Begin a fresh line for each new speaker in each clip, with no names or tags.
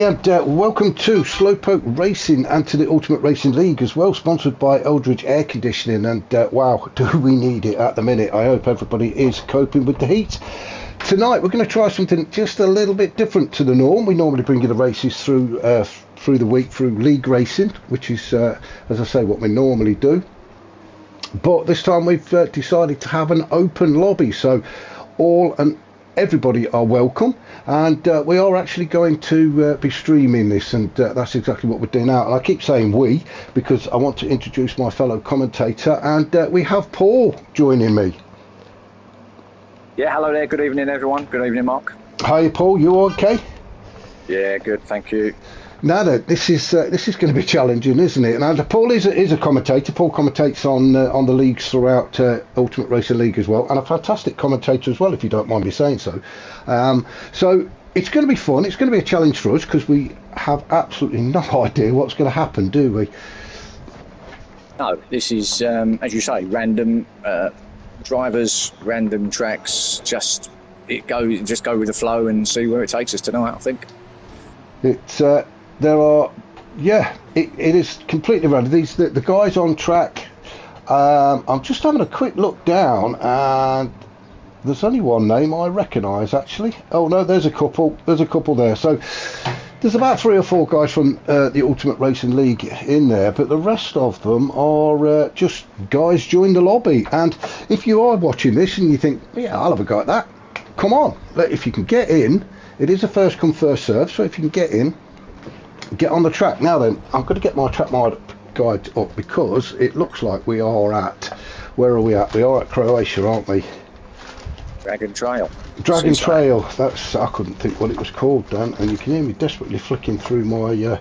And welcome to Slowpoke Racing and to the Ultimate Racing League as well, sponsored by Eldridge Air Conditioning. And wow, do we need it at the minute. I hope everybody is coping with the heat. Tonight we're going to try something just a little bit different to the norm. We normally bring you the races through the week through league racing, which is, as I say, what we normally do. But this time we've decided to have an open lobby, so all and everybody are welcome, and we are actually going to be streaming this, and that's exactly what we're doing now. And I keep saying we because I want to introduce my fellow commentator, and we have Paul joining me.
Yeah, hello there. Good evening, everyone. Good evening, Mark.
Hi, Paul. You okay?
Yeah, good. Thank you.
Now then, this is going to be challenging, isn't it? And Paul is a commentator. Paul commentates on the leagues throughout Ultimate Racing League as well, and a fantastic commentator as well, if you don't mind me saying so. So it's going to be fun. It's going to be a challenge for us because we have absolutely no idea what's going to happen, do we?
No, this is, as you say, random drivers, random tracks. Just go with the flow and see where it takes us tonight, I think. It
is completely random. The guys on track. I'm just having a quick look down, and there's only one name I recognise actually. Oh no, there's a couple. There's a couple there. So there's about 3 or 4 guys from the Ultimate Racing League in there, but the rest of them are just guys join the lobby. And if you are watching this and you think, yeah, I'll have a go at that, come on. If you can get in, it is a first come first serve. So if you can get in, get on the track. Now then, I'm going to get my track guide up because it looks like we are at, where are we at? We are at Croatia, aren't we?
Dragon Trail.
Dragon Trail. That's, I couldn't think what it was called, Dan, and you can hear me desperately flicking through my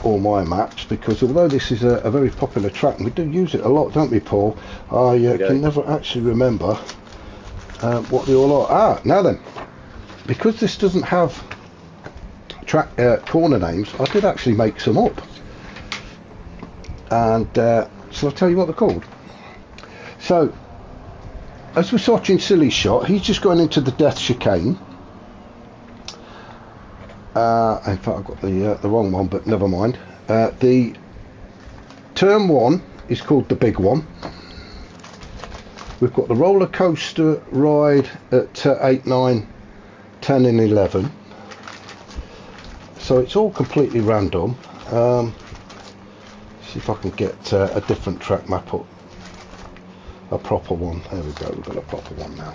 all my maps, because although this is a very popular track, and we do use it a lot, don't we, Paul? I can never actually remember what they all are. Now then, because this doesn't have track corner names, I did actually make some up, and so I'll tell you what they're called. So as we're watching Silly's shot, he's just going into the death chicane. In fact, I've got the wrong one, but never mind. The turn 1 is called the big one. We've got the roller coaster ride at 8, 9, 10 and 11. So it's all completely random. See if I can get a different track map up. A proper one. There we go. We've got a proper one now.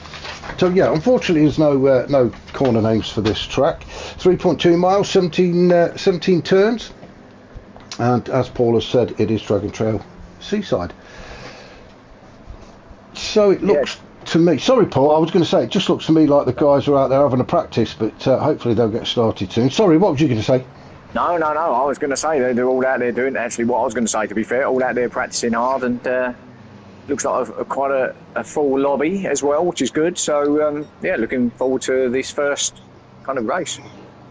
So yeah, unfortunately there's no corner names for this track. 3.2 miles, 17 turns, and as Paul has said, it is Dragon Trail Seaside. So it looks to me, sorry Paul, I was going to say, it just looks to me like the guys are out there having a practice, but hopefully they'll get started soon. Sorry, what was you going to say?
No, I was going to say they're all out there doing, actually what I was going to say, to be fair, all out there practicing hard, and looks like quite a full lobby as well, which is good. So yeah, looking forward to this first kind of race.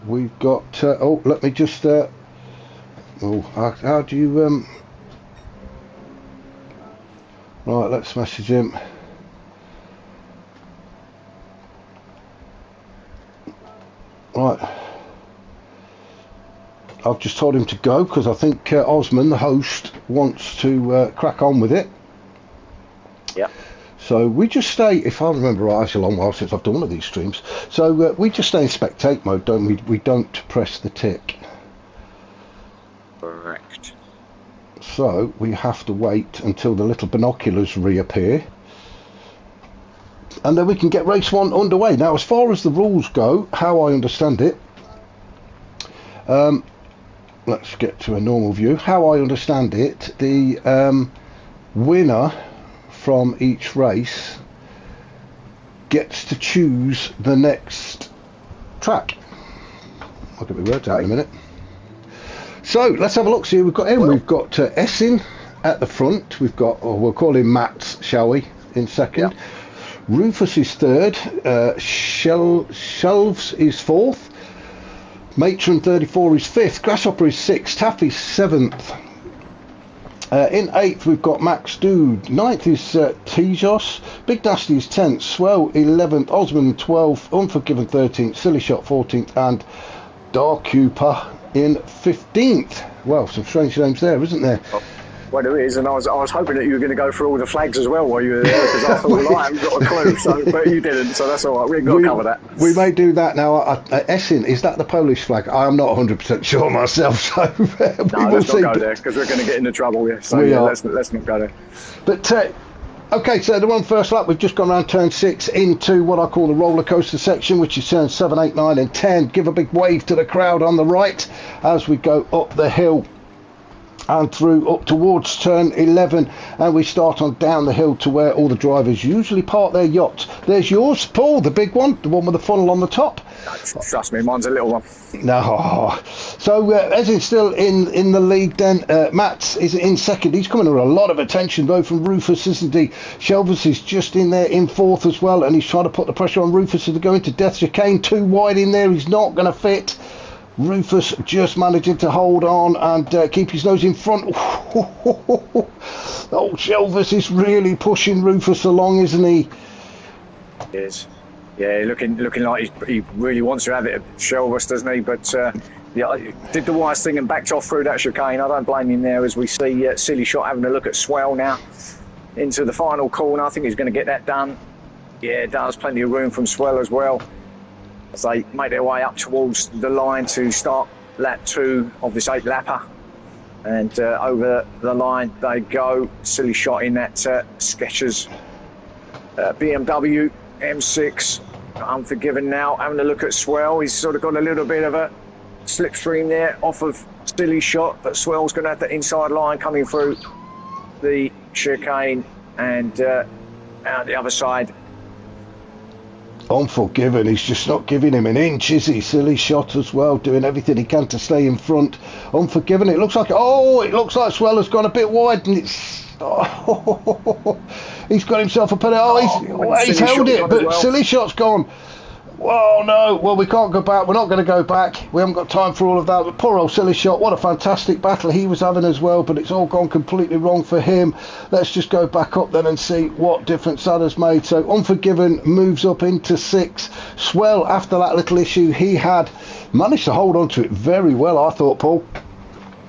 We've got let me just how do you right, let's message him. Right, I've just told him to go because I think Osman, the host, wants to crack on with it.
Yeah.
So we just stay, if I remember right, it's a long while since I've done one of these streams. So we just stay in spectate mode, don't we? We don't press the tick.
Correct.
So we have to wait until the little binoculars reappear, and then we can get race 1 underway. Now, as far as the rules go, how I understand it, let's get to a normal view. How I understand it, the winner from each race gets to choose the next track. I'll get my words out in a minute. So let's have a look. See who we've got in. We've got Essin at the front. We've got, we'll call him Matt, shall we, in second. Yeah. Rufus is third. Shelves is 4th. Matron 34 is 5th. Grasshopper is 6th. Taffy's 7th. In 8th we've got Max Dude. 9th is Tejos. Big Nasty is 10th. Swell 11th. Osmond 12th. Unforgiven 13th. Silly Shot 14th. And Dar Cooper in 15th. Well, some strange names there, isn't there?
Well, there is, and I was hoping that you were going to go through all the flags as well while you were there, because I thought, well, I haven't got a clue, but you didn't, so that's all right. We ain't got to cover that.
We may do that now. Essen, is that the Polish flag? I'm not 100% sure myself, so
no, let's not go there, because we're going to get into trouble, yeah. So yeah, let's not go there.
But okay, so the one first lap, we've just gone around turn 6 into what I call the roller coaster section, which is turn 7, 8, 9 and 10. Give a big wave to the crowd on the right as we go up the hill and through up towards turn 11, and we start on down the hill to where all the drivers usually park their yachts. There's yours, Paul, the big one, the one with the funnel on the top.
Trust me, mine's a little one.
No. So as it's still in the league then, Mats is in second. He's coming under a lot of attention though from Rufus, isn't he? Shelvers is just in there in fourth as well, and he's trying to put the pressure on Rufus to go into death chicane. Too wide in there, he's not going to fit. Rufus just managing to hold on and keep his nose in front. Oh, Shelvers is really pushing Rufus along, isn't he?
Yes. Yeah, looking like he really wants to have it at Shelvers, doesn't he? But yeah, did the wise thing and backed off through that chicane. I don't blame him there, as we see Silly Shot having a look at Swell now into the final corner. I think he's going to get that done. Yeah, it does. Plenty of room from Swell as well, as they make their way up towards the line to start lap 2 of this 8-lapper. And over the line they go. Silly Shot in that Skechers BMW M6. Unforgiven now, having a look at Swell. He's sort of got a little bit of a slipstream there off of Silly Shot, but Swell's going to have the inside line coming through the chicane and out the other side.
Unforgiven, he's just not giving him an inch, is he? Silly Shot as well, doing everything he can to stay in front. Unforgiven, it looks like Swell has gone a bit wide, and it's he's got himself a penalty. He's held it, but Silly Shot's gone. Oh no, well we can't go back, we're not going to go back, we haven't got time for all of that. But poor old Silly Shot, what a fantastic battle he was having as well, but it's all gone completely wrong for him. Let's just go back up then and see what difference that has made. So Unforgiven moves up into 6. Swell, after that little issue he had, managed to hold on to it very well, I thought, Paul.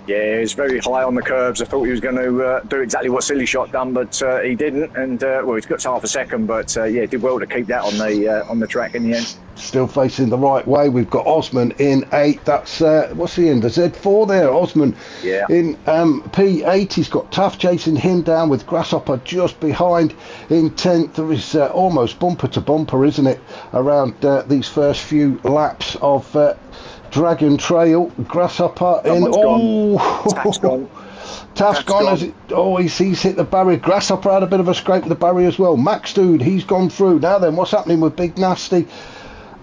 Yeah, he was very high on the curbs. I thought he was going to do exactly what Silly Shot done, but he didn't. And well, he's got half a second, but yeah, did well to keep that on the track in the end.
Still facing the right way. We've got Osman in 8. That's what's he in? The Z4 there. Osman in P8. He's got Taff chasing him down with Grasshopper just behind in 10th. There is almost bumper to bumper, isn't it, around these first few laps of Dragon Trail. Grasshopper in.
Taff's gone.
Taff's gone. He's hit the barrier. Grasshopper had a bit of a scrape with the barrier as well. Max Dude, he's gone through. Now then, what's happening with Big Nasty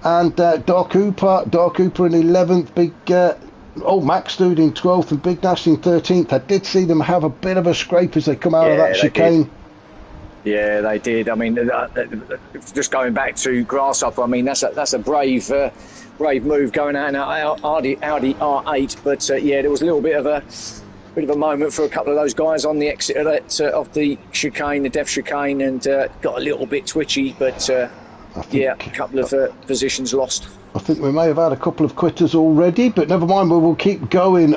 and Dar Cooper in 11th. Max Dude in 12th and Big Nasty in 13th. I did see them have a bit of a scrape as they come out of that chicane.
Yeah, they did. I mean, just going back to Grasshopper, I mean, that's a brave move going out in our Audi R8. But yeah, there was a little bit of a moment for a couple of those guys on the exit of the chicane, the death chicane, and got a little bit twitchy. But yeah, a couple of positions lost.
I think we may have had a couple of quitters already, but never mind, we'll keep going.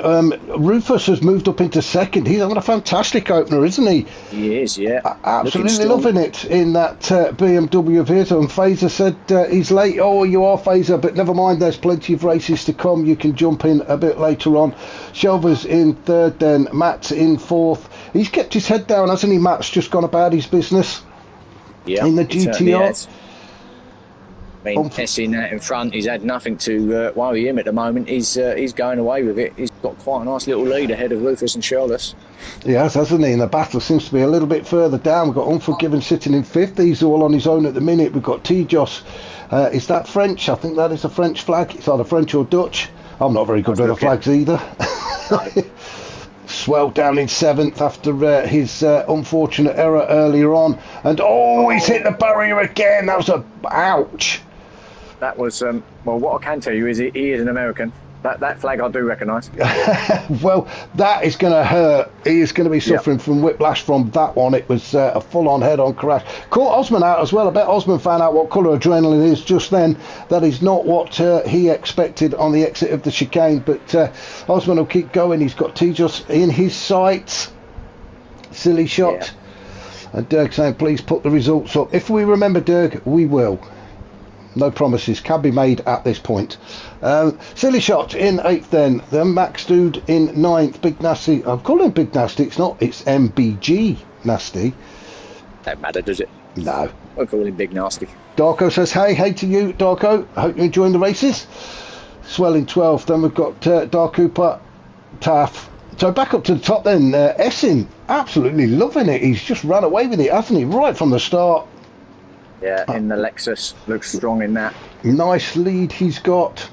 Rufus has moved up into second. He's having a fantastic opener, isn't he?
He is, yeah.
Absolutely loving it in that BMW of his. And Fazer said he's late. Oh, you are, Fazer, but never mind, there's plenty of races to come. You can jump in a bit later on. Shelvers in third, then Matt's in fourth. He's kept his head down, hasn't he? Matt's just gone about his business in the GTR.
I mean, Tessin out in front, he's had nothing to worry him at the moment. He's going away with it. He's got quite a nice little lead ahead of Rufus and Shelvers.
Yes, hasn't he? And the battle seems to be a little bit further down. We've got Unforgiven sitting in 5th. He's all on his own at the minute. We've got T-Joss. Is that French? I think that is a French flag. It's either French or Dutch. I'm not very good with the flags either. Swell down in 7th after his unfortunate error earlier on. And he's hit the barrier again. That was ouch.
That was, well, what I can tell you is he is an American. That flag I do recognise.
Well, that is going to hurt. He is going to be suffering from whiplash from that one. It was a full-on head-on crash. Caught Osman out as well. I bet Osman found out what colour adrenaline is just then. That is not what he expected on the exit of the chicane. But Osman will keep going. He's got Tejos in his sights. Silly shot.
Yeah.
And Dirk saying, please put the results up. If we remember, Dirk, we will. No promises can be made at this point. Silly shot in 8th then Max Dude in 9th. Big Nasty, I'm calling him Big Nasty, it's not, it's MBG Nasty.
Don't matter, does it?
No.
We'll call him Big Nasty.
Darko says hey to you, Darko. I hope you're enjoying the races. Swell in 12th, then we've got Dark Cooper, Taff. So back up to the top then, Essin, absolutely loving it. He's just run away with it, hasn't he, right from the start.
Yeah, in the Lexus, looks strong in that.
Nice lead he's got.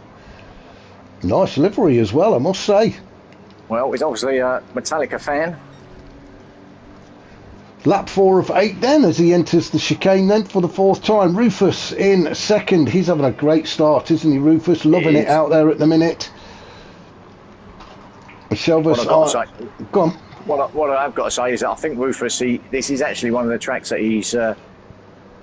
Nice livery as well, I must say.
Well, he's obviously a Metallica fan.
Lap 4 of 8 then as he enters the chicane then for the 4th time. Rufus in 2nd. He's having a great start, isn't he, Rufus? Loving it out there at the minute. Shelvis, go on.
What I've got to say is that I think Rufus, this is actually one of the tracks that he's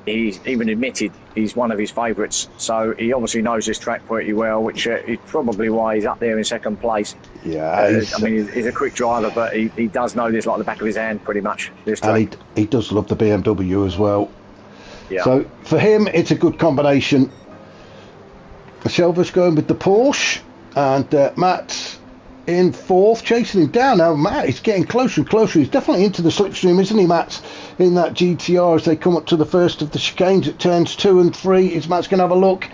even admitted he's one of his favourites. So he obviously knows this track pretty well, which is probably why he's up there in 2nd place.
Yeah,
I mean, he's a quick driver, but he does know this like the back of his hand, pretty much. This track.
And he does love the BMW as well.
Yeah.
So for him, it's a good combination. Shelvis going with the Porsche, and Matt in 4th, chasing him down. Now Matt is getting closer and closer. He's definitely into the slipstream, isn't he, Matt, in that GTR as they come up to the first of the chicanes at turns 2 and 3. Is Matt's going to have a look?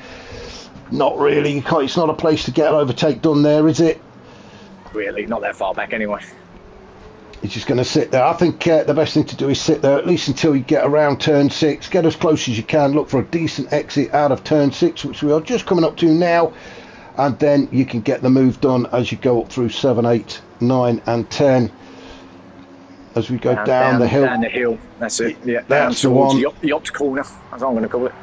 Not really. You can't, it's not a place to get an overtake done there, is it?
Really, not that far back anyway.
He's just going to sit there. I think the best thing to do is sit there at least until you get around turn 6. Get as close as you can. Look for a decent exit out of turn 6, which we are just coming up to now. And then you can get the move done as you go up through 7, 8, 9 and 10 as we go down the hill.
Down the hill, that's it. Yeah,
that's
down
the one.
The opt corner, as I'm going to call it.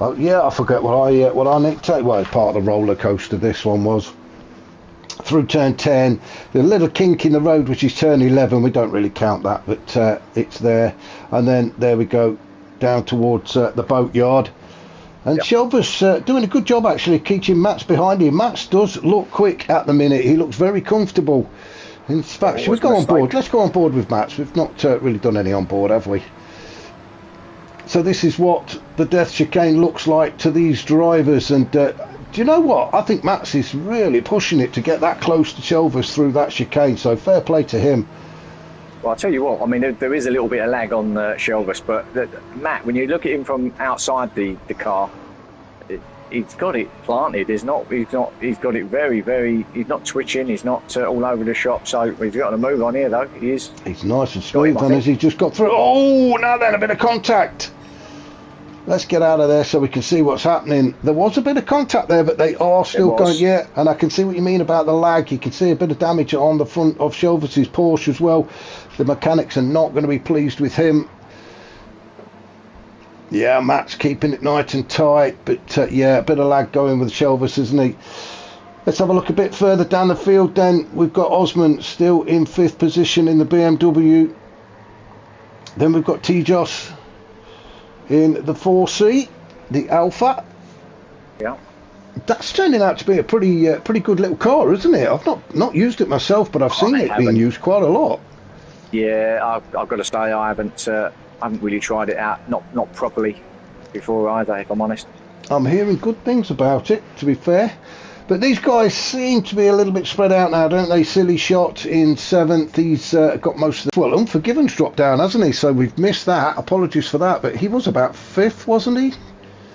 Oh yeah, I forget what I nicked. Well, part of the roller coaster this one was. Through turn 10, the little kink in the road, which is turn 11. We don't really count that, but it's there. And then there we go down towards the boatyard. And Shelvis doing a good job actually keeping Mats behind him. Mats does look quick at the minute. He looks very comfortable. In fact, should we go on board? Let's go on board with Mats. We've not really done any on board, have we? So this is what the death chicane looks like to these drivers. And do you know what? I think Mats is really pushing it to get that close to Shelvis through that chicane. So fair play to him.
Well, I'll tell you what, I mean, there is a little bit of lag on Shelvis, but Matt, when you look at him from outside the car, he's got it planted. He's got it very, very, he's not twitching, he's not all over the shop, so he's got a move on here, though. He's nice and smooth, and as he just got through, oh, now then, a bit of contact. Let's get out of there so we can see what's happening. There was a bit of contact there, but they are still going, yeah, and I can see what you mean about the lag. You can see a bit of damage on the front of Shelvis's Porsche as well. The mechanics are not going to be pleased with him. Yeah, Matt's keeping it nice and tight, but yeah, a bit of lag going with Shelvis, isn't he? Let's have a look a bit further down the field then. We've got Osman still in 5th position in the BMW. Then we've got Tejos in the 4C, the Alpha. Yeah.
That's turning out to be a pretty good little car, isn't it? I've not used it myself, but I've seen it being used quite a lot.
Yeah, I've got to say I haven't really tried it out, not properly before either, if I'm honest. I'm
hearing good things about it, to be fair. But these guys seem to be a little bit spread out now, don't they? Silly shot in 7th. He's got most of the... Well, Unforgiven's dropped down, hasn't he? So we've missed that. Apologies for that. But he was about 5th, wasn't he?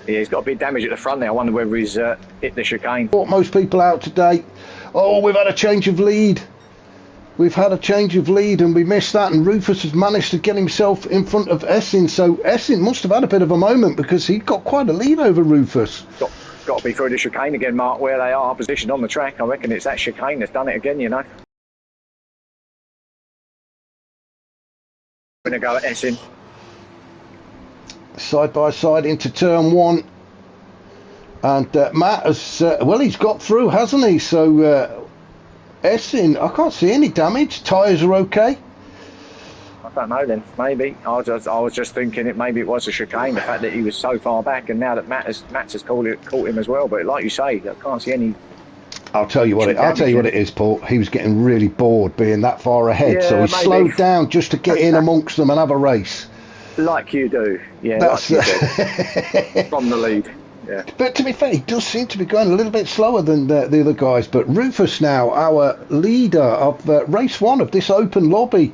Yeah, he's got a bit of damage at the front there. I wonder whether he's hit the chicane.
Brought most people out today. Oh, we've had a change of lead. We've had a change of lead and we missed that, and Rufus has managed to get himself in front of Essin. So Essin must have had a bit of a moment because he got quite a lead over Rufus.
Got to be through the chicane again, Mark, where they are positioned on the track. I reckon it's that chicane that's done it again, you know. Going to go at Essin.
Side by side into turn 1. And Matt has, well, he's got through, hasn't he? So Essing, I can't see any damage. Tyres are okay.
I don't know then. Maybe I was just thinking maybe it was a chicane. The fact that he was so far back, and now that Matt has caught him as well. But like you say, I can't see any.
I'll tell you what it is, Paul. He was getting really bored being that far ahead, so he slowed down just to get in amongst them and have a race.
Like you do, yeah. Like you do. From the lead. Yeah.
But to be fair, he does seem to be going a little bit slower than the other guys. But Rufus now, our leader of race 1 of this open lobby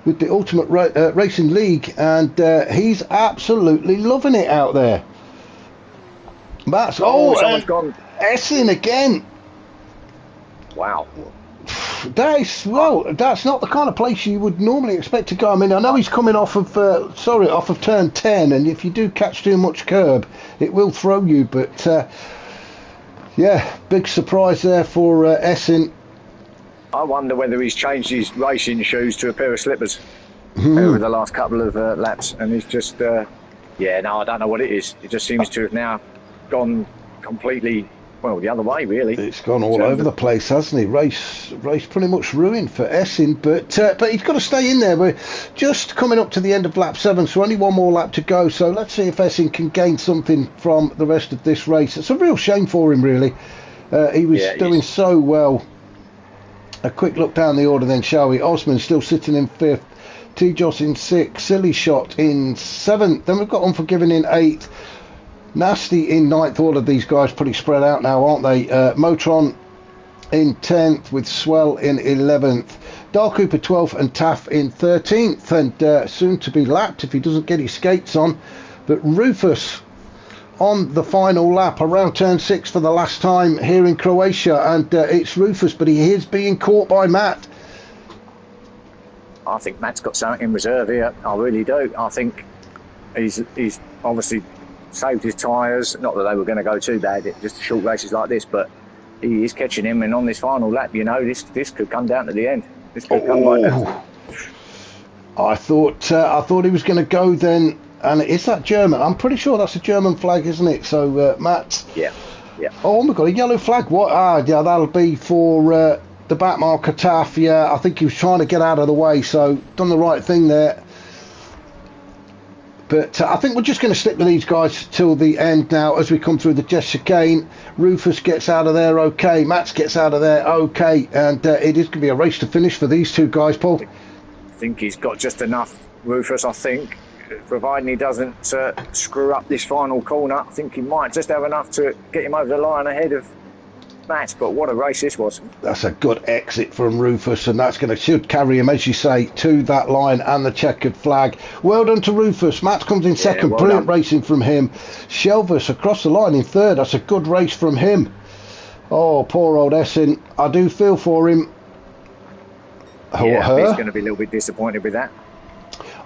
with the Ultimate Racing League, and he's absolutely loving it out there. That's
someone's gone.
Essing again.
Wow.
That's not the kind of place you would normally expect to go. I mean, I know he's coming off of turn 10, and if you do catch too much curb, it will throw you. But yeah, big surprise there for Essing.
I wonder whether he's changed his racing shoes to a pair of slippers over the last couple of laps, and he's just I don't know what it is. It just seems to have now gone completely, well, the other way, really. It's
gone all over the place, hasn't he? Race pretty much ruined for Essing, but he's got to stay in there. We're just coming up to the end of lap 7, so only one more lap to go. So let's see if Essing can gain something from the rest of this race. It's a real shame for him, really. He was doing so well. A quick look down the order then, shall we? Osman still sitting in 5th, T-Joss in 6th, Silly Shot in 7th. Then we've got Unforgiven in 8th. Nasty in 9th. All of these guys pretty spread out now, aren't they? Motron in 10th with Swell in 11th. Dark Cooper 12th and Taff in 13th, and soon to be lapped if he doesn't get his skates on. But Rufus on the final lap around turn 6 for the last time here in Croatia, and it's Rufus, but he is being caught by Matt.
I think Matt's got something in reserve here. I really do. I think he's obviously saved his tyres. Not that they were going to go too bad, just short races like this, but he is catching him, and on this final lap, you know, this could come down to the end. This could come like that.
I thought he was going to go then, and is that German? I'm pretty sure that's a German flag, isn't it? So Matt.
Yeah.
Oh my God, a yellow flag. What? Yeah, that'll be for the back marker Taff. Yeah, I think he was trying to get out of the way, so done the right thing there. But I think we're just going to stick with these guys till the end now as we come through the Jet Chicane. Rufus gets out of there okay. Matt gets out of there okay. And it is going to be a race to finish for these two guys, Paul.
I think he's got just enough, Rufus, I think. Providing he doesn't screw up this final corner, I think he might just have enough to get him over the line ahead of Matt. But what a race this was.
That's a good exit from Rufus, and that's should carry him, as you say, to that line and the checkered flag. Well done to Rufus. Matt comes in second. Well brilliant racing from him. Shelvis across the line in third. That's a good race from him. Oh, poor old Essing. I do feel for him.
Yeah, he's going to be a little bit disappointed with that.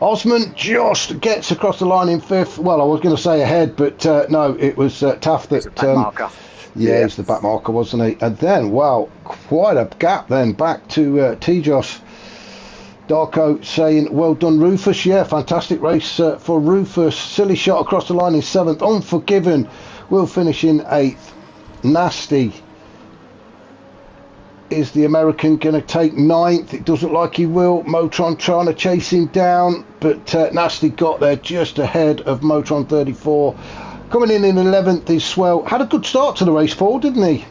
Osman just gets across the line in 5th. Well, I was going to say ahead, but no, it was Taff that... Yeah, he's the back marker, wasn't he? And then, wow, quite a gap then back to T-Joss. Darko saying, well done, Rufus. Yeah, fantastic race for Rufus. Silly Shot across the line in 7th. Unforgiven will finish in 8th. Nasty. Is the American going to take 9th? It doesn't look like he will. Motron trying to chase him down, but Nasty got there just ahead of Motron 34. Coming in 11th is Swell. Had a good start to the race, Paul, didn't he?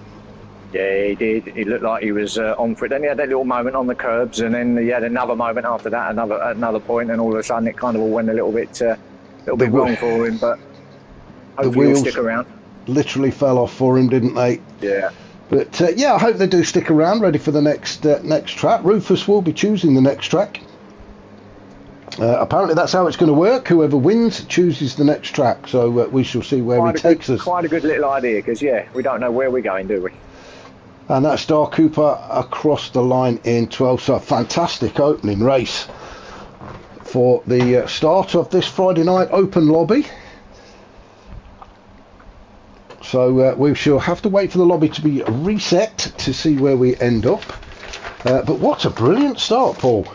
Yeah, he did. He looked like he was on for it. Then he had that little moment on the curbs, and then he had another moment after that, another point, and all of a sudden it kind of all went a little bit wrong for him. But hopefully he'll stick around. Literally
fell off for him, didn't they?
Yeah.
But yeah, I hope they do stick around, ready for the next track. Rufus will be choosing the next track. Apparently that's how it's going to work. Whoever wins chooses the next track. So we shall see where he takes us.
Quite a good little idea, because we don't know where we're going, do we?
And that's Star Cooper across the line in 12th. So a fantastic opening race for the start of this Friday night open lobby. So we shall have to wait for the lobby to be reset to see where we end up. But what a brilliant start, Paul.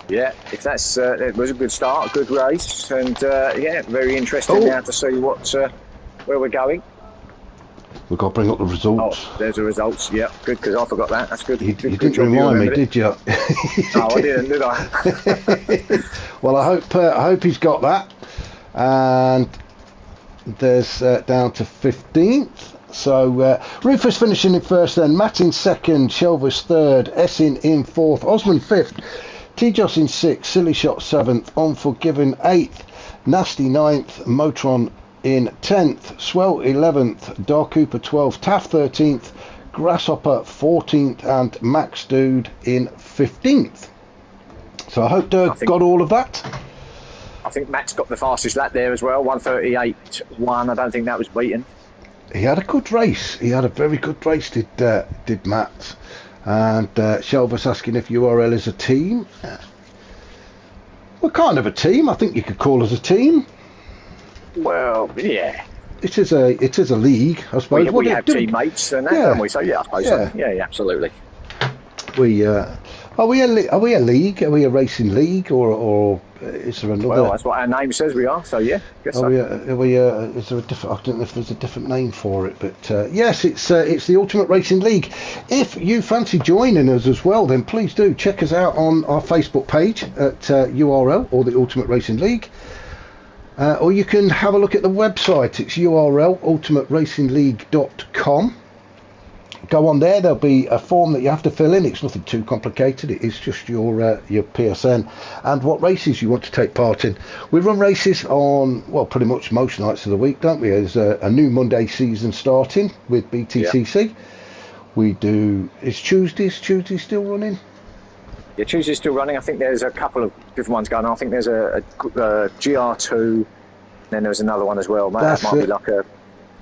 Yeah, if that's it was a good start, a good race, and yeah, very interesting now to see what where we're going.
We've got to bring up the results.
Oh, there's the results. Yeah, good, because I forgot that. That's good.
You
Good
didn't
job
remind me,
remembered it.
did you?
No, I didn't, did I?
Well, I hope he's got that. And there's down to 15th. So Rufus finishing in first, then Matt in second, Shelvis third, Essin in fourth, Osman fifth, T-Joss in sixth, Silly Shot seventh, Unforgiven eighth, Nasty ninth, Motron in 10th, Swell 11th, Dark Cooper 12th, Taff 13th, Grasshopper 14th, and Max Dude in 15th. So I hope Dirk got all of that.
I think Matt's got the fastest lap there as well, 1:38.1. I don't think that was beaten.
He had a good race. He had a very good race, did Matt. And Shelvis asking if URL is a team. We're kind of a team. I think you could call us a team.
Well, yeah.
It is a league, I suppose.
We have teammates and that, don't we? So yeah, I suppose so. Yeah, absolutely.
Are we a league? Are we a racing league, or is there another?
Well, that's what our name says we are. So yeah, guess so.
Is there a different? I don't know if there's a different name for it, but yes, it's the Ultimate Racing League. If you fancy joining us as well, then please do check us out on our Facebook page at URL or the Ultimate Racing League. Or you can have a look at the website. It's URL ultimateracingligue.com. Go on there. There'll be a form that you have to fill in. It's nothing too complicated. It is just your PSN and what races you want to take part in. We run races on, well, pretty much most nights of the week, don't we? There's a new Monday season starting with BTCC. Yeah. We do. Is Tuesday still running?
Yeah, Tuesday's still running. I think there's a couple of different ones going on. I think there's a GR2, then there's another one as well. That might be like a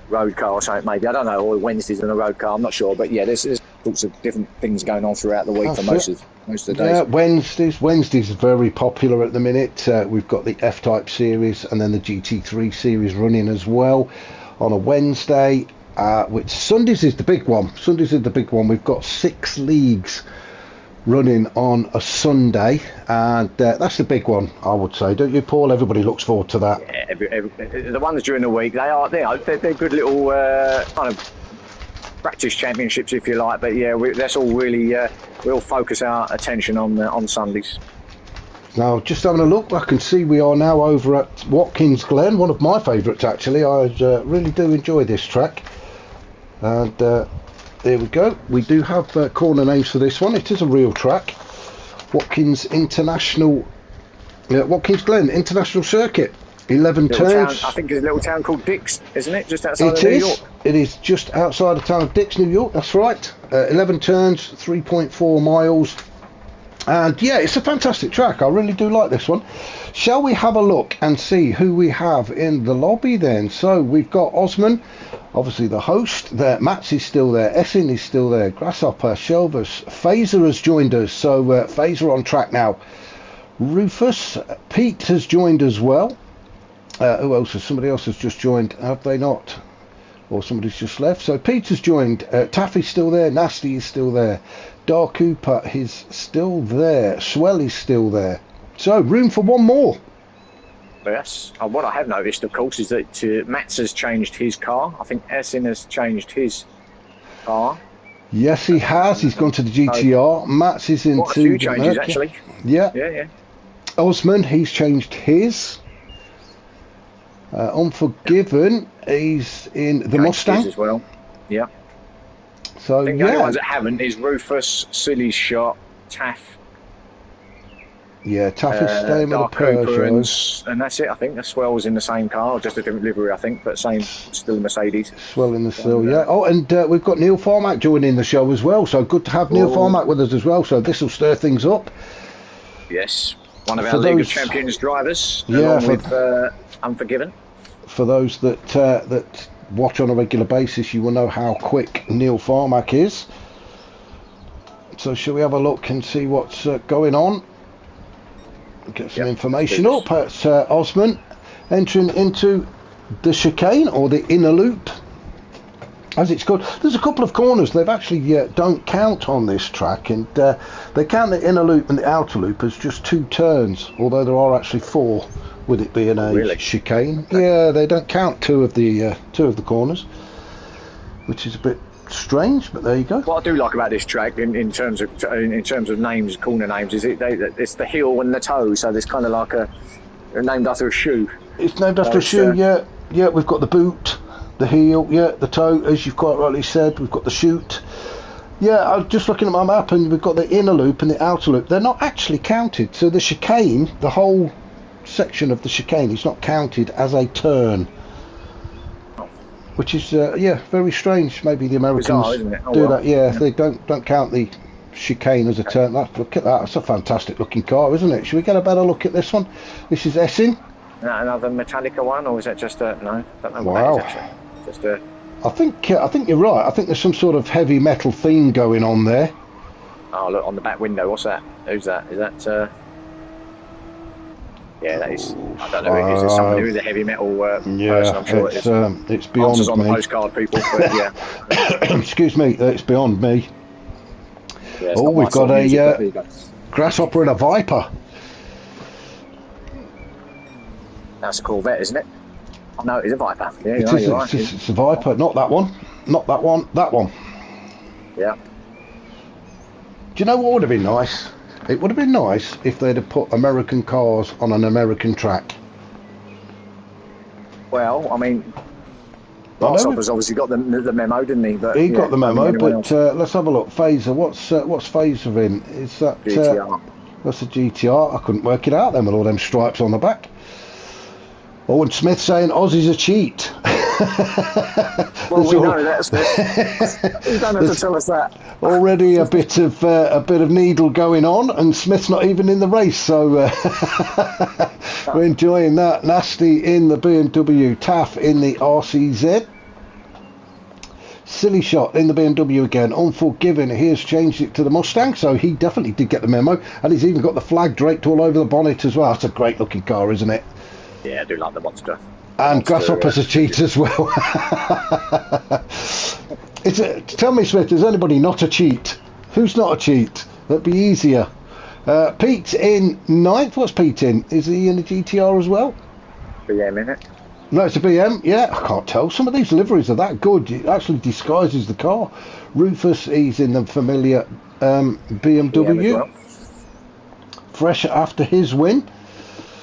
road car or something, maybe. I don't know, or Wednesdays and a road car. I'm not sure. But yeah, there's sorts of different things going on throughout the week for most of the days.
Yeah, Wednesdays are very popular at the minute. We've got the F-Type series and then the GT3 series running as well on a Wednesday. Which Sundays is the big one. We've got 6 leagues running on a Sunday, and that's the big one, I would say, don't you, Paul? Everybody looks forward to that.
Yeah, the ones during the week, they're good little kind of practice championships, if you like. But yeah, that's all really we'll focus our attention on Sundays.
Now, just having a look, I can see we are now over at Watkins Glen, one of my favourites actually. I really do enjoy this track, and there we go. We do have corner names for this one. It is a real track. Watkins Glen International Circuit. 11 turns.
I think it's a little town called Dix, isn't it? Just outside of New York.
It is just outside the town of Dix, New York. That's right. 11 turns, 3.4 miles. And yeah, it's a fantastic track. I really do like this one. Shall we have a look and see who we have in the lobby then? So we've got Osman, obviously the host there. Mats is still there. Essin is still there. Grasshopper, Shelvis, Phaser has joined us. So Phaser on track now. Rufus, Pete has joined as well. Who else? Somebody else has just joined. Have they not? Or somebody's just left. So Peter's joined. Taffy's still there. Nasty is still there. Dark Cooper is still there. Swell is still there. So room for one more.
Yes. What I have noticed, of course, is that Mats has changed his car. I think Essin has changed his car.
Yes, he has. He's gone to the GTR. Mats is into
quite a few changes, actually.
Yeah. Osman, he's changed his. Unforgiven, he's in the Mustang
as well. Yeah.
So
I think the only ones that haven't is Rufus, Silly Shot, Taff.
Yeah, Taff is staying with the Peugeot.
And that's it. I think the Swell's in the same car, just a different livery, I think, but still Mercedes.
Swell in the still, yeah. Oh, and we've got Neil Farmack joining the show as well. So good to have Neil Farmack with us as well. So this will stir things up.
Yes, one of our League of Champions drivers, along with Unforgiven.
For those that watch on a regular basis, you will know how quick Neil Farmack is. So shall we have a look and see what's going on? Get some information up. It's Osman entering into the chicane, or the inner loop as it's called. There's a couple of corners they've actually don't count on this track, and they count the inner loop and the outer loop as just 2 turns, although there are actually 4 with it being a
Really?
chicane.
Okay.
Yeah, they don't count two of the corners, which is a bit strange, but there you go.
What I do like about this track, in terms of names, corner names, is it's the heel and the toe. So there's kind of like they're named after a shoe.
It's named after a shoe. Yeah, yeah. We've got the boot, the heel, yeah, the toe, as you've quite rightly said. We've got the chute. Yeah, I'm just looking at my map, and we've got the inner loop and the outer loop. They're not actually counted. So the chicane, the whole section of the chicane, is not counted as a turn, which is yeah, very strange. Maybe the Americans
Bizarre, isn't it?
do that. Yeah, they don't count the chicane as a turn. Look at that. That's a fantastic looking car, isn't it? Should we get a better look at this one? This is Essen.
Is that another Metallica one, or is that just a no? I don't know what
Wow.
that is actually. Just a.
I think you're right. I think there's some sort of heavy metal theme going on there.
Oh, look on the back window. What's that? Who's that? Is that? Yeah, that is. I don't know who it is. It's someone who's a heavy metal person. I'm sure
it's
it's
beyond
Answers on
me.
the postcard, people. But yeah.
Excuse me, it's beyond me.
Yeah, it's
Oh,
not
we've
my sort
got
of music, but there
a
you go.
grasshopper and a viper.
That's a Corvette, isn't it? Oh, no, it's a Viper. Yeah,
It is.
you're right.
It's a viper. Not that one. Not that one. That one.
Yeah.
Do you know what would have been nice? It would have been nice if they'd have put American cars on an American track.
Well, I mean,
I know
Grasshopper's obviously got the memo, didn't he? But
he
yeah,
got the memo,
anyone
but
else?
let's have a look. Phaser. What's Phaser in? Is that
GTR.
that's a GTR? I couldn't work it out then with all them stripes on the back. Oh, and Smith saying Aussie's a cheat.
Well, we know that's it. You don't have to tell us that.
Already a bit of needle going on, and Smith's not even in the race, so we're enjoying that. Nasty in the BMW, Taff in the RCZ. Silly shot in the BMW again. Unforgiven, he has changed it to the Mustang, so he definitely did get the memo, and he's even got the flag draped all over the bonnet as well. That's a great looking car, isn't it?
Yeah, I do like the monster.
And Grasshopper's a cheat as well. Tell me, Smith, is anybody not a cheat? Who's not a cheat? That'd be easier. Pete's in ninth. What's Pete in? Is he in the GTR as well?
BM, innit?
No, it's a BM. Yeah, I can't tell. Some of these liveries are that good. It actually disguises the car. Rufus, he's in the familiar BMW.
BM as well.
Fresh after his win.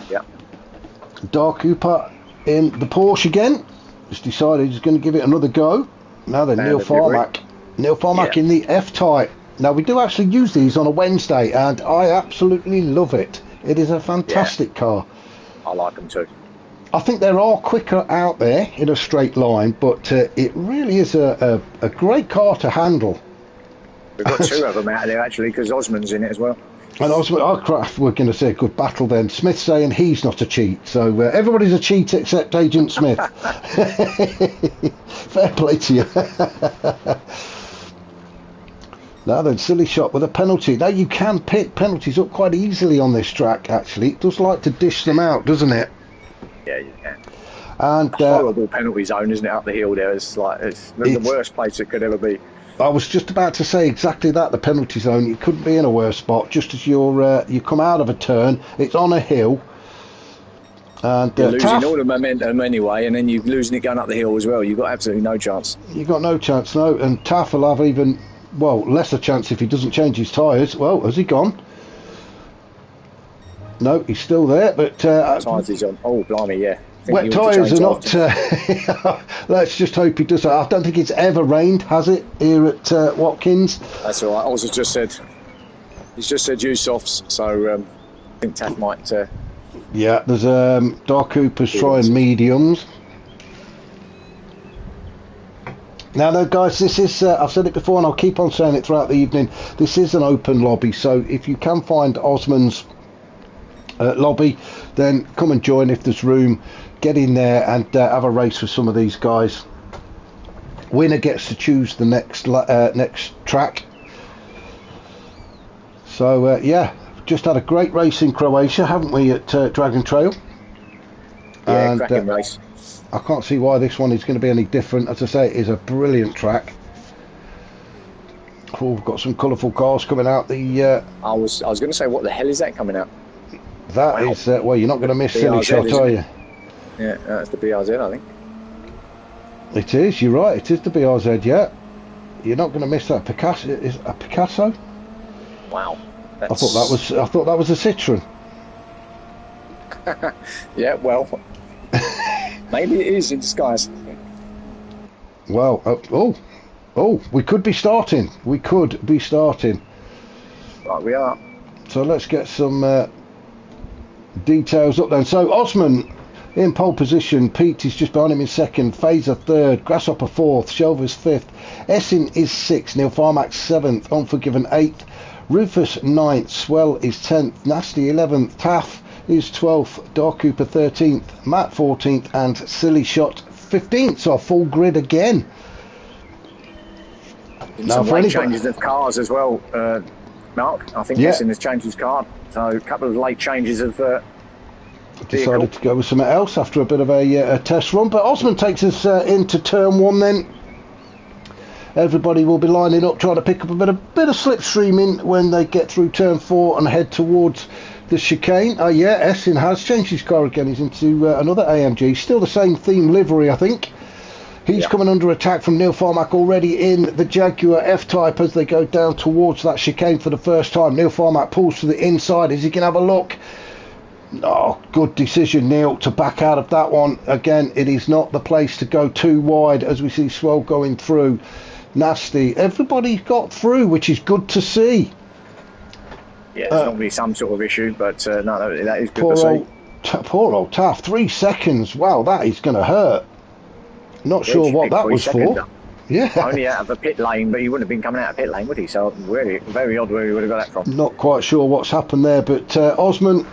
Yeah.
Dark Cooper in the Porsche again. He's decided he's going to give it another go. Now then, Neil Farmack. Neil Farmack in the F-Type. Now, we do actually use these on a Wednesday, and I absolutely love it. It is a fantastic car.
I like them too.
I think there are quicker out there in a straight line, but it really is a great car to handle.
We've got two of them out there, actually, because Osman's in it as well.
And we're going to say a good battle then. Smith saying he's not a cheat, so everybody's a cheat except Agent Smith. Fair play to you. Now then, silly shot with a penalty. Now you can pick penalties up quite easily on this track, actually. It does like to dish them out, doesn't it?
Yeah, you can.
And
horrible penalty zone, isn't it, up the hill there? It's the worst place it could ever be.
I was just about to say exactly that, the penalty zone. You couldn't be in a worse spot. Just as you come out of a turn, it's on a hill. And
you're losing all the momentum anyway, and then you're losing it going up the hill as well. You've got absolutely no chance.
You've got no chance, no. And Taff will have even, lesser chance if he doesn't change his tyres. Well, has he gone? No, he's still there, but...
tyres he's on. Oh, blimey, yeah.
Wet tyres are not... let's just hope he does that. I don't think it's ever rained, has it, here at Watkins?
That's all right. Also just said... He's just said use softs, so I think Taff might...
Yeah, there's Dark Cooper's trying mediums. Now, guys, this is, I've said it before and I'll keep on saying it throughout the evening, this is an open lobby, so if you can find Osman's lobby, then come and join if there's room. Get in there and have a race with some of these guys. Winner gets to choose the next track. So, yeah, just had a great race in Croatia, haven't we, at Dragon Trail?
Yeah, cracking race.
I can't see why this one is going to be any different. As I say, it is a brilliant track. Oh, we've got some colourful cars coming out. I
was going to say, what the hell is that coming out?
That wow. Is well, you're not going to miss Silly Shot, are you?
Yeah, that's the BRZ, I think.
It is. You're right. It is the BRZ. Yeah, you're not going to miss that. Picasso is a Picasso.
Wow.
I thought that was a Citroen.
Yeah, well, maybe it is in disguise.
Well, we could be starting. We could be starting.
Right, we are.
So let's get some details up then. So Osman in pole position, Pete is just behind him in second, Fazer third, Grasshopper fourth, Shelvers fifth, Essin is sixth, Neil Farmax seventh, Unforgiven eighth, Rufus ninth, Swell is 10th, Nasty 11th, Taff is 12th, Dark Cooper 13th, Matt 14th, and Silly Shot 15th. So a full grid again.
Now for any changes of cars as well, Mark. I think Essin has changed his car, so a couple of late changes of
decided to go with something else after a bit of a test run. But Osman takes us into turn one then. Everybody will be lining up trying to pick up a bit of slipstreaming when they get through turn four and head towards the chicane. Essin has changed his car again. He's into another AMG, still the same theme livery, I think. He's coming under attack from Neil Farmack already in the Jaguar F-Type as they go down towards that chicane for the first time. Neil Farmack pulls to the inside. Is he going to have a look? Oh, good decision, Neil, to back out of that one. Again, it is not the place to go too wide as we see Swell going through. Nasty. Everybody got through, which is good to see.
Yeah, it's normally some sort of issue, but no, that is good to see.
Poor old Taff, 3 seconds. Wow, that is going to hurt. Not sure what that was for. Yeah.
Only out of the pit lane, but he wouldn't have been coming out of pit lane, would he? So really, very odd where he would have got that from.
Not quite sure what's happened there, but Osman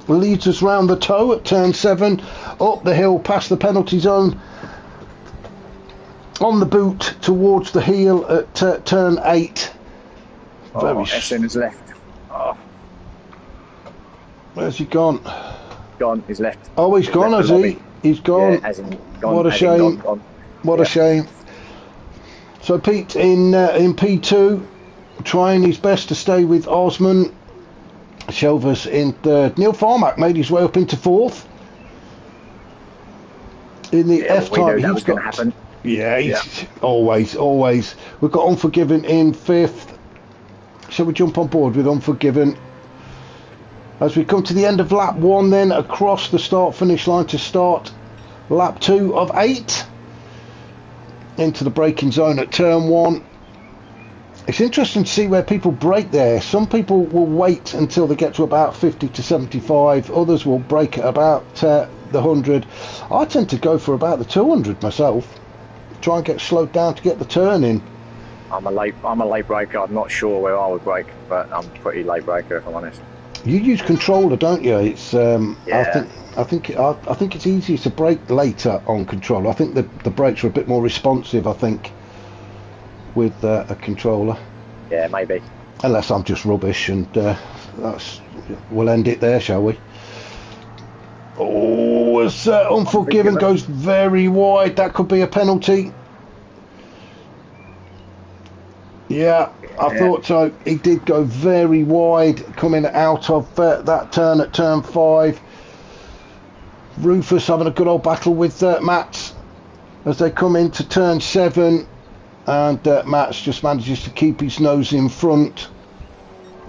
leads us round the toe at turn 7, up the hill past the penalty zone, on the boot towards the heel at turn 8.
Essin has left. Oh.
Where's he gone?
Gone, he's left.
Oh, he's gone, has he? He's gone.
Yeah, gone.
What a shame. What a shame. So Pete in P2, trying his best to stay with Osman. Shelvers in third. Neil Farmack made his way up into fourth. In the F-Type,
that was going to happen.
Yeah, always. We've got Unforgiven in fifth. Shall we jump on board with Unforgiven? As we come to the end of lap 1 then, across the start-finish line to start lap 2 of 8. Into the braking zone at turn 1. It's interesting to see where people brake there. Some people will wait until they get to about 50 to 75. Others will brake at about the 100. I tend to go for about the 200 myself. Try and get slowed down to get the turn in.
I'm a late braker. I'm not sure where I would brake, but I'm a pretty late braker if I'm honest.
You use controller, don't you? It's I think it's easier to brake later on controller. I think the brakes are a bit more responsive, I think, with a controller.
Yeah, maybe.
Unless I'm just rubbish, and we'll end it there, shall we? Oh, as Unforgiven goes very wide, that could be a penalty. Yeah, I thought so. He did go very wide coming out of that turn at turn 5. Rufus having a good old battle with Mats as they come into turn 7, and Mats just manages to keep his nose in front.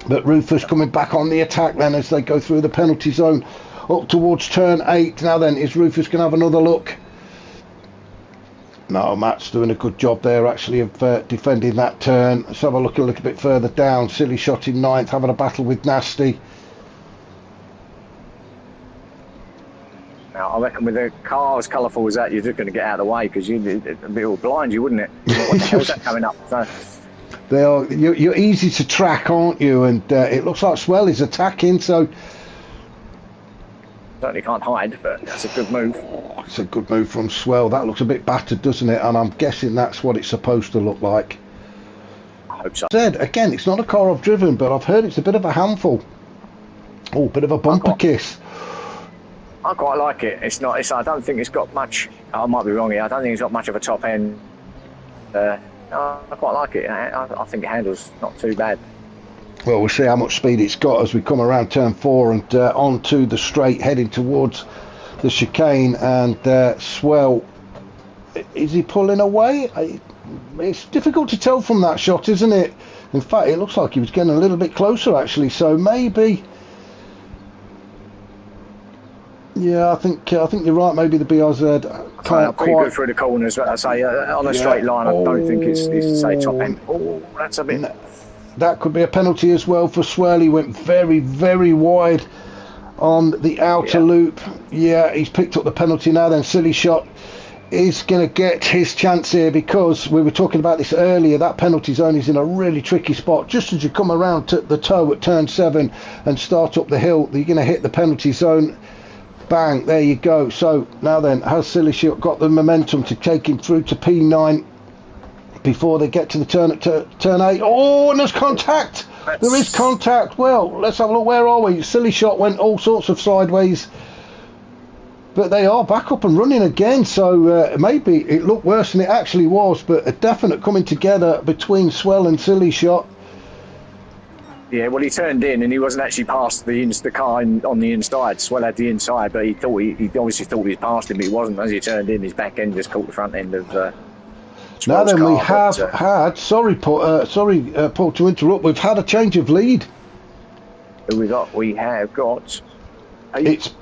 But Rufus coming back on the attack then as they go through the penalty zone up towards turn 8. Now then, is Rufus going to have another look? No, Matt's doing a good job there actually of defending that turn. Let's have a look a little bit further down. Silly Shot in 9th, having a battle with Nasty.
Now, I reckon with a car as colourful as that, you're just going to get out of the way because it will blind you, wouldn't it? What the hell's that coming up? So,
they are. You're easy to track, aren't you? And it looks like Swell is attacking, so
certainly can't hide, but that's a good move.
It's a good move from Swell. That looks a bit battered, doesn't it? And I'm guessing that's what it's supposed to look like.
I hope so.
Said again, it's not a car I've driven, but I've heard it's a bit of a handful. Oh, bit of a bumper kiss.
I quite like it. It's not. I don't think it's got much. I might be wrong here. I don't think it's got much of a top end. I quite like it. I think it handles not too bad.
Well, we'll see how much speed it's got as we come around turn 4 and onto the straight, heading towards the chicane. And Swell, is he pulling away? It's difficult to tell from that shot, isn't it? In fact, it looks like he was getting a little bit closer, actually. So maybe, yeah, I think you're right. Maybe the BRZ can't
pretty
quite
good through the corners, but I say on a straight line, I don't think it's say top end. Oh, that's a bit.
That could be a penalty as well for Swell. He went very, very wide on the outer loop. Yeah, he's picked up the penalty now. Then Silly Shot is going to get his chance here, because we were talking about this earlier. That penalty zone is in a really tricky spot. Just as you come around to the toe at turn 7 and start up the hill, you're going to hit the penalty zone. Bang, there you go. So now then, has Silly Shot got the momentum to take him through to P9 before they get to the turn at turn 8? Oh, and there's contact. There is contact. Well, let's have a look. Where are we? Silly Shot went all sorts of sideways, but they are back up and running again. So maybe it looked worse than it actually was, but a definite coming together between Swell and Silly Shot.
Yeah, well, he turned in and he wasn't actually past the car on the inside. Swell had the inside, but he obviously thought he was past him, but he wasn't. As he turned in, his back end just caught the front end of
now then,
car,
we have had, sorry Paul to interrupt, we've had a change of lead.
Who we have got
it's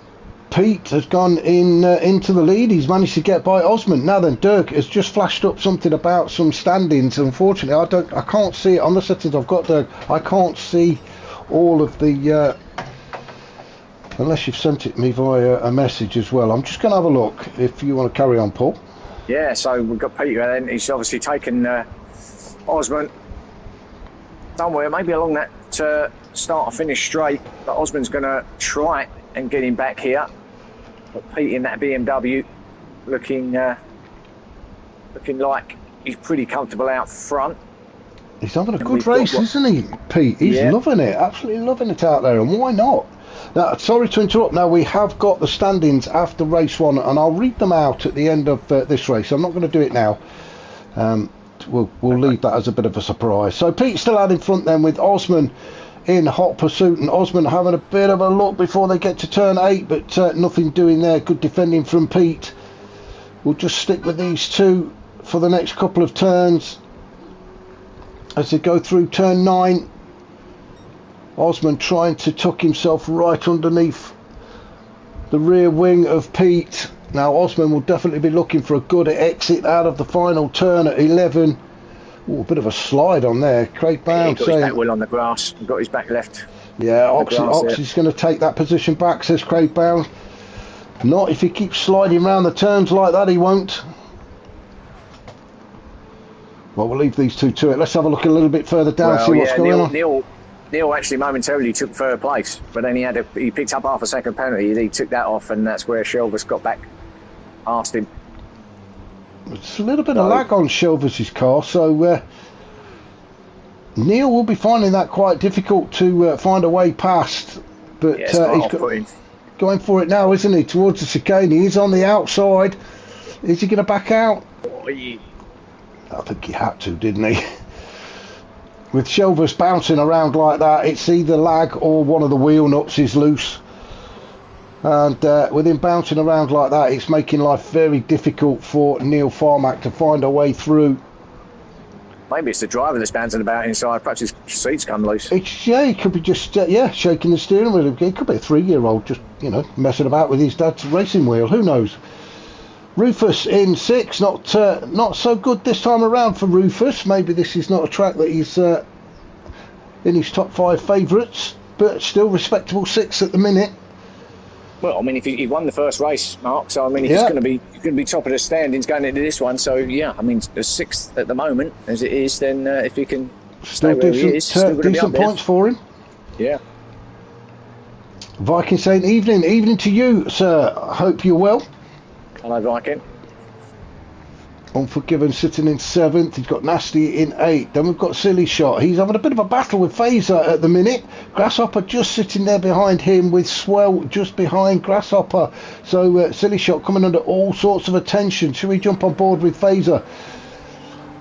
Pete has gone into the lead. He's managed to get by Osmond. Now then, Dirk has just flashed up something about some standings. Unfortunately, I can't see it on the settings I've got, Dirk. I can't see all of the unless you've sent it me via a message as well. I'm just going to have a look if you want to carry on, Paul.
Yeah, so we've got Peter, and he's obviously taken Osmond somewhere, maybe along that start or finish straight, but Osmond's going to try and get him back here. But Pete in that BMW looking like he's pretty comfortable out front.
He's having a good race, isn't he, Pete? He's loving it, absolutely loving it out there, and why not? Now, sorry to interrupt. Now, we have got the standings after race 1, and I'll read them out at the end of this race. I'm not going to do it now. We'll leave that as a bit of a surprise. So Pete's still out in front then, with Osman in hot pursuit, and Osman having a bit of a look before they get to turn 8, but nothing doing there. Good defending from Pete. We'll just stick with these two for the next couple of turns as they go through turn 9. Osman trying to tuck himself right underneath the rear wing of Pete. Now Osman will definitely be looking for a good exit out of the final turn at 11. Ooh, a bit of a slide on there. Craig Brown
got his back well on the grass. He got his back left.
Yeah, Oxy's going to take that position back, says Craig Brown. Not if he keeps sliding around the turns like that, he won't. Well, we'll leave these two to it. Let's have a look a little bit further down, see what's going on.
Neil actually momentarily took third place, but then he picked up half a second penalty. He took that off, and that's where Shelvers got back past him.
It's a little bit of lag on Shelvers' car, so Neil will be finding that quite difficult to find a way past. But he's going for it now, isn't he? Towards the chicane. He's on the outside. Is he going to back out? I think he had to, didn't he? With Shelvers bouncing around like that, it's either lag or one of the wheel nuts is loose. And with him bouncing around like that, it's making life very difficult for Neil Farmack to find a way through.
Maybe it's the driver that's bouncing about inside. Perhaps his seat's come loose.
He could be just shaking the steering wheel. It could be a 3-year-old just messing about with his dad's racing wheel. Who knows? Rufus in 6, not so good this time around for Rufus. Maybe this is not a track that he's in his top 5 favourites, but still respectable 6 at the minute.
Well, I mean, if he won the first race, Mark, so I mean, he's going to be top of the standings going into this one. So yeah, I mean, the 6th at the moment as it is. Then if he can stay where he is, still
decent points for him.
Yeah.
Viking saying evening to you, sir. I hope you're well.
Hello, Viking.
Unforgiven sitting in 7th. He's got Nasty in 8th. Then we've got Silly Shot. He's having a bit of a battle with Phaser at the minute. Grasshopper just sitting there behind him, with Swell just behind Grasshopper. So Silly Shot coming under all sorts of attention. Should we jump on board with Phaser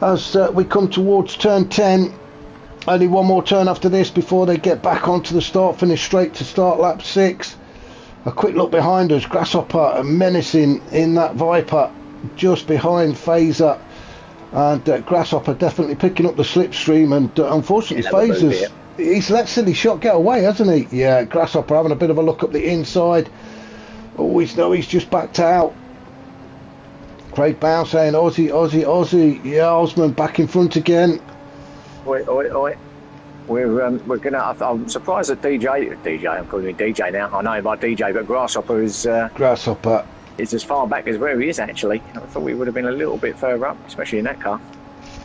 as we come towards turn 10? Only one more turn after this before they get back onto the start finish straight to start lap 6. A quick look behind us. Grasshopper menacing in that Viper just behind Phaser, and Grasshopper definitely picking up the slipstream, and unfortunately Phaser's he's let Silly Shot get away, hasn't he? Yeah, Grasshopper having a bit of a look up the inside. Always know he's just backed out. Craig Bow saying Aussie, Aussie, Aussie. Yeah, Osman back in front again.
Oi, oi, oi. We're gonna. I'm surprised that DJ. I'm calling him DJ now. I know him by DJ, but Grasshopper is
Grasshopper
is as far back as where he is actually. I thought we would have been a little bit further up, especially in that car.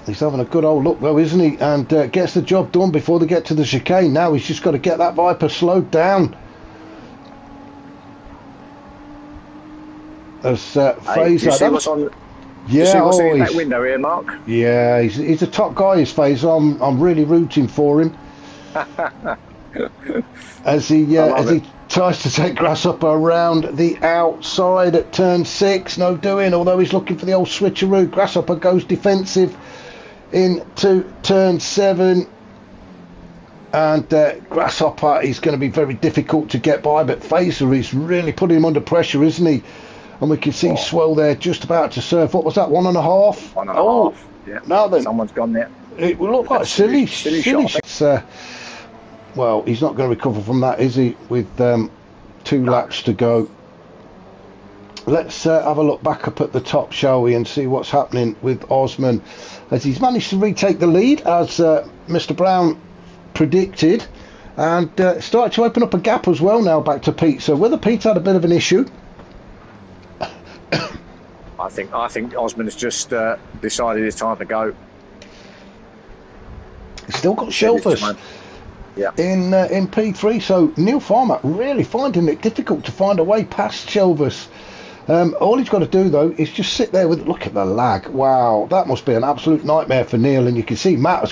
He's having a good old look though, isn't he? And gets the job done before they get to the chicane. Now he's just got to get that Viper slowed down. As Phaser,
see what's on?
Yeah,
see what's in that window here, Mark?
Yeah, he's a top guy, his Phaser. I'm really rooting for him. as he tries to take Grasshopper around the outside at turn 6, no doing, although he's looking for the old switcheroo. Grasshopper goes defensive into turn 7, and Grasshopper is going to be very difficult to get by, but Phaser is really putting him under pressure, isn't he? And we can see Swell there just about to serve. What was that, 1.5?
1.5. Yeah.
Now then,
someone's gone there.
It will look like silly shot. Well, he's not going to recover from that, is he? With 2 laps to go. Let's have a look back up at the top, shall we, and see what's happening with Osman, as he's managed to retake the lead, as Mr. Brown predicted, and started to open up a gap as well now back to Pete. So whether Pete had a bit of an issue,
I think Osman has just decided it's time to go.
He's still got Shelvers in P3, so Neil Farmer really finding it difficult to find a way past Shelvers. All he's got to do though is just sit there with, look at the lag. Wow, that must be an absolute nightmare for Neil, and you can see Matt has